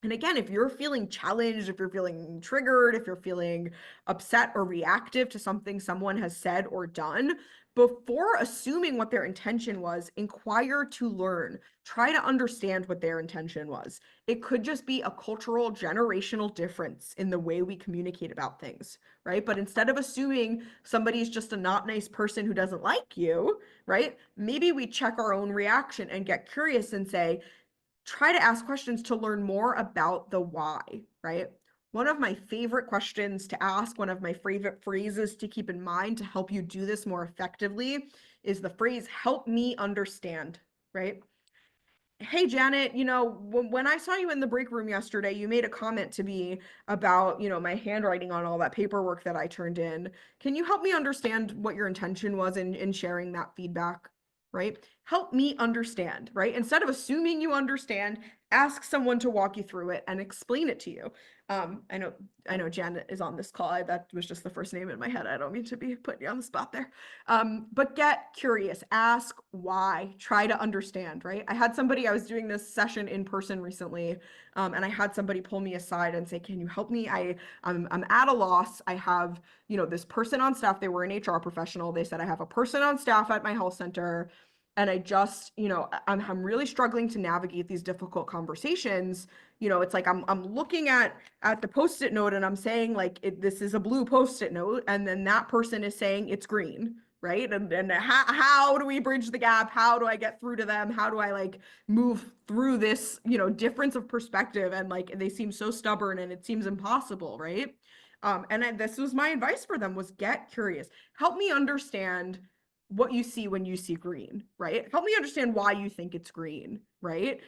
And again, if you're feeling challenged, if you're feeling triggered, if you're feeling upset or reactive to something someone has said or done, before assuming what their intention was, inquire to learn. Try to understand what their intention was. It could just be a cultural, generational difference in the way we communicate about things, right? But instead of assuming somebody's just a not nice person who doesn't like you, right? Maybe we check our own reaction and get curious and say, try to ask questions to learn more about the why, right? One of my favorite questions to ask, one of my favorite phrases to keep in mind to help you do this more effectively is the phrase, help me understand, right? Hey, Janet, when I saw you in the break room yesterday, you made a comment to me about, my handwriting on all that paperwork that I turned in. Can you help me understand what your intention was in sharing that feedback? Right? Help me understand, right? Instead of assuming you understand, ask someone to walk you through it and explain it to you. I know Janet is on this call. That was just the first name in my head. I don't mean to be putting you on the spot there. But get curious, ask why, try to understand, right? I was doing this session in person recently, and I had somebody pull me aside and say, can you help me? I'm at a loss. I have, this person on staff. They were an HR professional. They said, I have a person on staff at my health center. And I just, I'm really struggling to navigate these difficult conversations. It's like I'm looking at the Post-it note and I'm saying like this is a blue Post-it note, and then that person is saying it's green, right? And how do we bridge the gap? How do I get through to them? How do I like move through this, difference of perspective? And like they seem so stubborn and it seems impossible, right? This was my advice for them, was get curious. Help me understand what you see when you see green, right? Help me understand why you think it's green, right?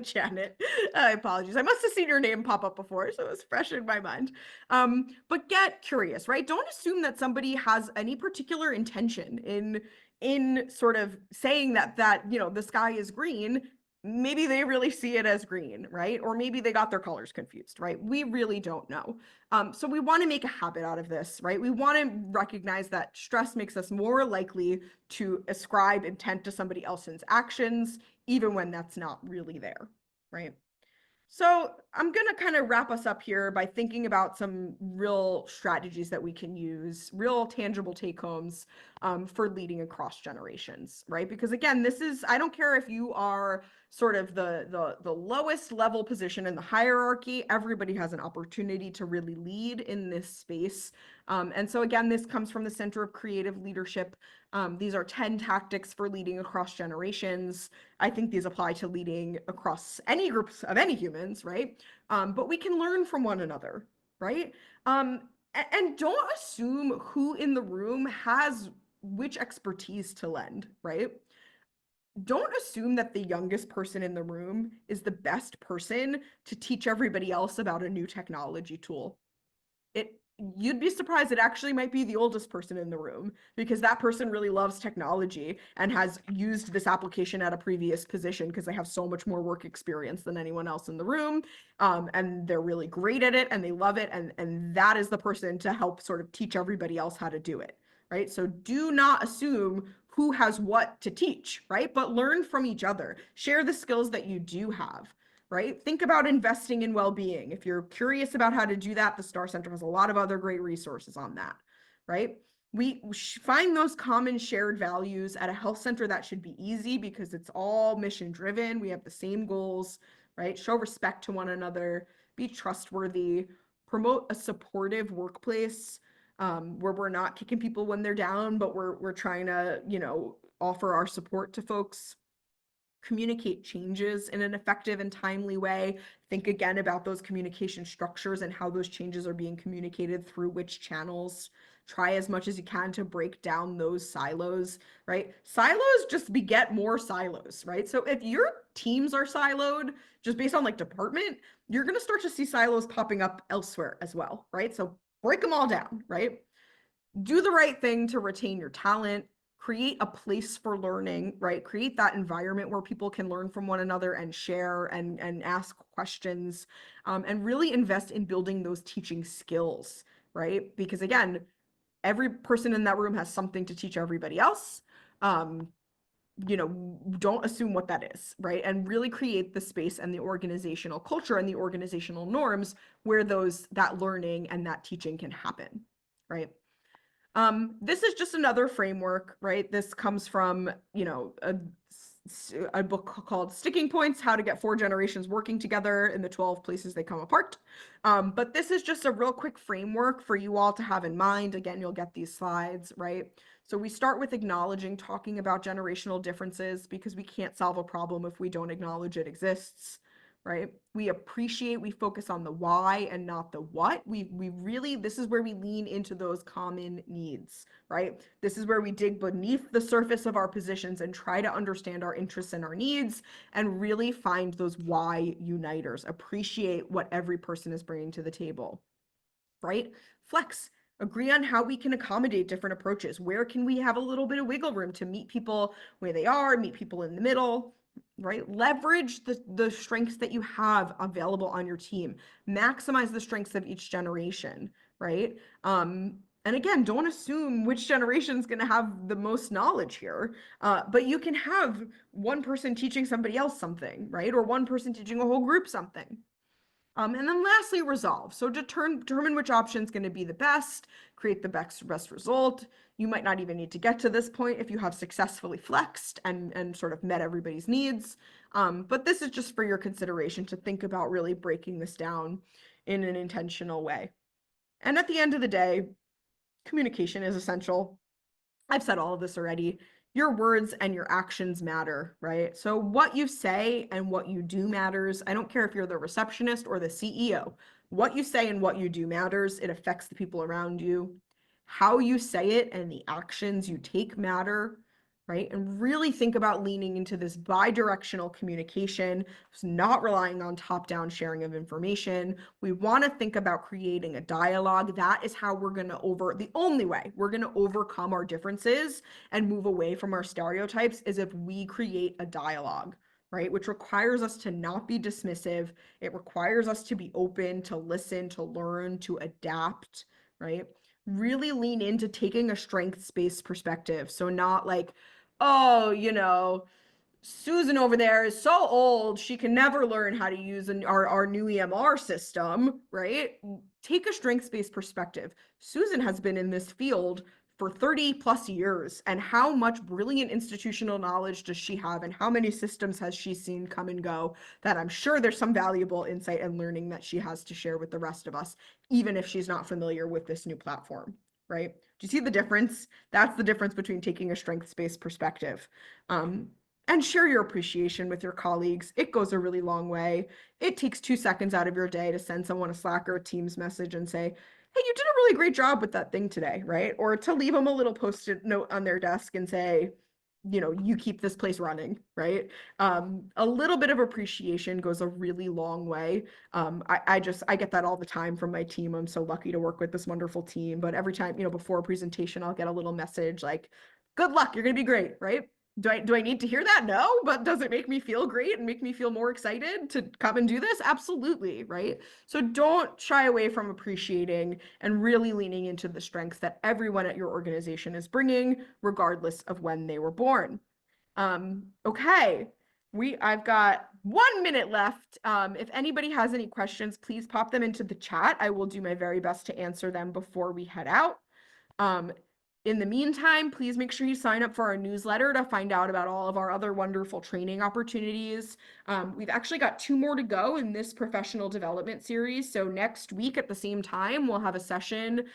Janet, apologies. I must have seen your name pop up before, so it's fresh in my mind. But get curious, right? Don't assume that somebody has any particular intention in sort of saying that the sky is green. Maybe they really see it as green, right? Or maybe they got their colors confused, right? We really don't know. So we want to make a habit out of this, right? We want to recognize that stress makes us more likely to ascribe intent to somebody else's actions, even when that's not really there, right? So I'm going to kind of wrap us up here by thinking about some real strategies that we can use, real tangible take homes for leading across generations, right? Because again, I don't care if you are sort of the lowest level position in the hierarchy, everybody has an opportunity to really lead in this space. And so again, this comes from the Center of Creative Leadership. These are 10 tactics for leading across generations. I think these apply to leading across any groups of any humans, right? But we can learn from one another, right? And don't assume who in the room has which expertise to lend, right? Don't assume that the youngest person in the room is the best person to teach everybody else about a new technology tool. You'd be surprised, it actually might be the oldest person in the room, because that person really loves technology and has used this application at a previous position because they have so much more work experience than anyone else in the room. And they're really great at it and they love it. And that is the person to help sort of teach everybody else how to do it, right? So do not assume who has what to teach, right? But learn from each other. Share the skills that you do have. Right? Think about investing in well-being. If you're curious about how to do that, the STAR Center has a lot of other great resources on that, right? We find those common shared values at a health center. That should be easy because it's all mission driven. We have the same goals, right? Show respect to one another, be trustworthy, promote a supportive workplace where we're not kicking people when they're down, but we're trying to, offer our support to folks. Communicate changes in an effective and timely way. Think again about those communication structures and how those changes are being communicated through which channels. Try as much as you can to break down those silos, right? Silos just beget more silos, right? So if your teams are siloed just based on like department, you're going to start to see silos popping up elsewhere as well, right? So break them all down, right? Do the right thing to retain your talent. Create a place for learning, right? Create that environment where people can learn from one another and share and ask questions, and really invest in building those teaching skills, right? Because again, every person in that room has something to teach everybody else. Don't assume what that is, right? And really create the space and the organizational culture and the organizational norms where that learning and that teaching can happen, right? This is just another framework, right? This comes from, a book called Sticking Points, How to Get 4 Generations Working Together in the 12 Places They Come Apart. But this is just a real quick framework for you all to have in mind. Again, you'll get these slides, right? So we start with acknowledging, talking about generational differences, because we can't solve a problem if we don't acknowledge it exists, right? We focus on the why and not the what. We really, this is where we lean into those common needs, right? This is where we dig beneath the surface of our positions and try to understand our interests and our needs and really find those why uniters, appreciate what every person is bringing to the table, right? Flex. Agree on how we can accommodate different approaches. Where can we have a little bit of wiggle room to meet people where they are, meet people in the middle, right? Leverage the strengths that you have available on your team. Maximize the strengths of each generation, right? And again, don't assume which generation is going to have the most knowledge here, but you can have one person teaching somebody else something, right? Or one person teaching a whole group something. And then lastly, resolve. So determine which option is going to be the best, create the best result. You might not even need to get to this point if you have successfully flexed and sort of met everybody's needs. But this is just for your consideration to think about really breaking this down in an intentional way. And at the end of the day, communication is essential. I've said all of this already. Your words and your actions matter, right? So what you say and what you do matters. I don't care if you're the receptionist or the CEO. What you say and what you do matters. It affects the people around you. How you say it and the actions you take matter, right? And really think about leaning into this bi-directional communication, not relying on top-down sharing of information. We want to think about creating a dialogue. That is how we're going to the only way we're going to overcome our differences and move away from our stereotypes is if we create a dialogue, right? Which requires us to not be dismissive. It requires us to be open, to listen, to learn, to adapt, right? Really lean into taking a strengths-based perspective. So not like, oh, Susan over there is so old, she can never learn how to use our new EMR system, right? Take a strengths-based perspective. Susan has been in this field for 30 plus years, and how much brilliant institutional knowledge does she have, and how many systems has she seen come and go, that I'm sure there's some valuable insight and learning that she has to share with the rest of us, even if she's not familiar with this new platform, right? Do you see the difference? That's the difference between taking a strengths-based perspective. And share your appreciation with your colleagues. It goes a really long way. It takes 2 seconds out of your day to send someone a Slack or a Teams message and say, hey, you did a really great job with that thing today, right? Or to leave them a little Post-it note on their desk and say, you keep this place running, right? A little bit of appreciation goes a really long way. I get that all the time from my team. I'm so lucky to work with this wonderful team. But every time, before a presentation, I'll get a little message like, good luck, you're going to be great, right? Do I need to hear that? No, but does it make me feel great and make me feel more excited to come and do this? Absolutely, right? So don't shy away from appreciating and really leaning into the strengths that everyone at your organization is bringing, regardless of when they were born. Okay, I've got 1 minute left. If anybody has any questions, please pop them into the chat. I will do my very best to answer them before we head out. In the meantime, please make sure you sign up for our newsletter to find out about all of our other wonderful training opportunities. We've actually got 2 more to go in this professional development series. So next week at the same time, we'll have a session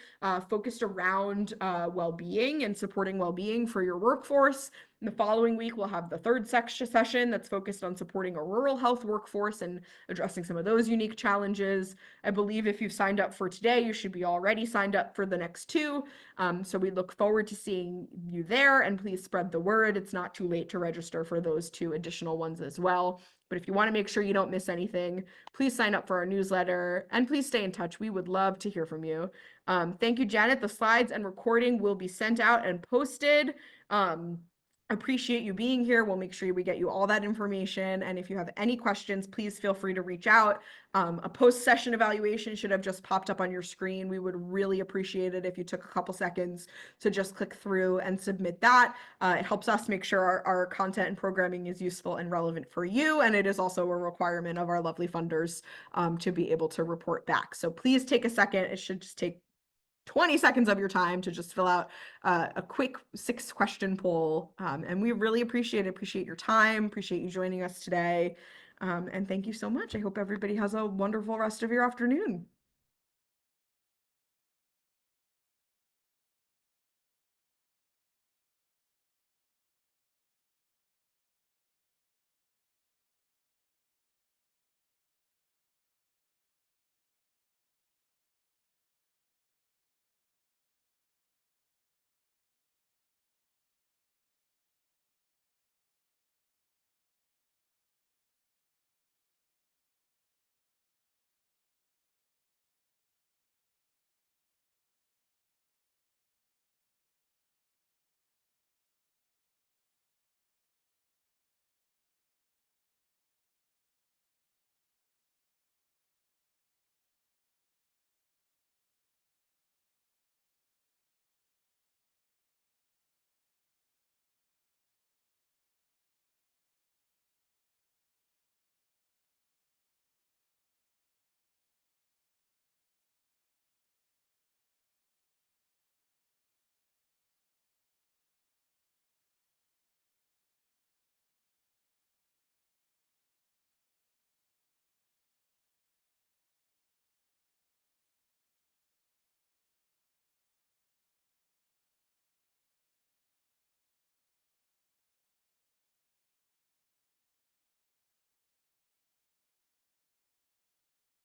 focused around well-being and supporting well-being for your workforce. The following week, we'll have the 3rd session that's focused on supporting a rural health workforce and addressing some of those unique challenges. I believe if you've signed up for today, you should be already signed up for the next 2. So we look forward to seeing you there, and please spread the word. It's not too late to register for those 2 additional ones as well. But if you want to make sure you don't miss anything, please sign up for our newsletter and please stay in touch. We would love to hear from you. Thank you, Janet. The slides and recording will be sent out and posted. Appreciate you being here. We'll make sure we get you all that information. And if you have any questions, please feel free to reach out. A post-session evaluation should have just popped up on your screen. We would really appreciate it if you took a couple seconds to just click through and submit that. It helps us make sure our content and programming is useful and relevant for you. And it is also a requirement of our lovely funders to be able to report back. So please take a second. It should just take 20 seconds of your time to just fill out a quick 6-question poll. And we really appreciate your time, appreciate you joining us today. And thank you so much. I hope everybody has a wonderful rest of your afternoon.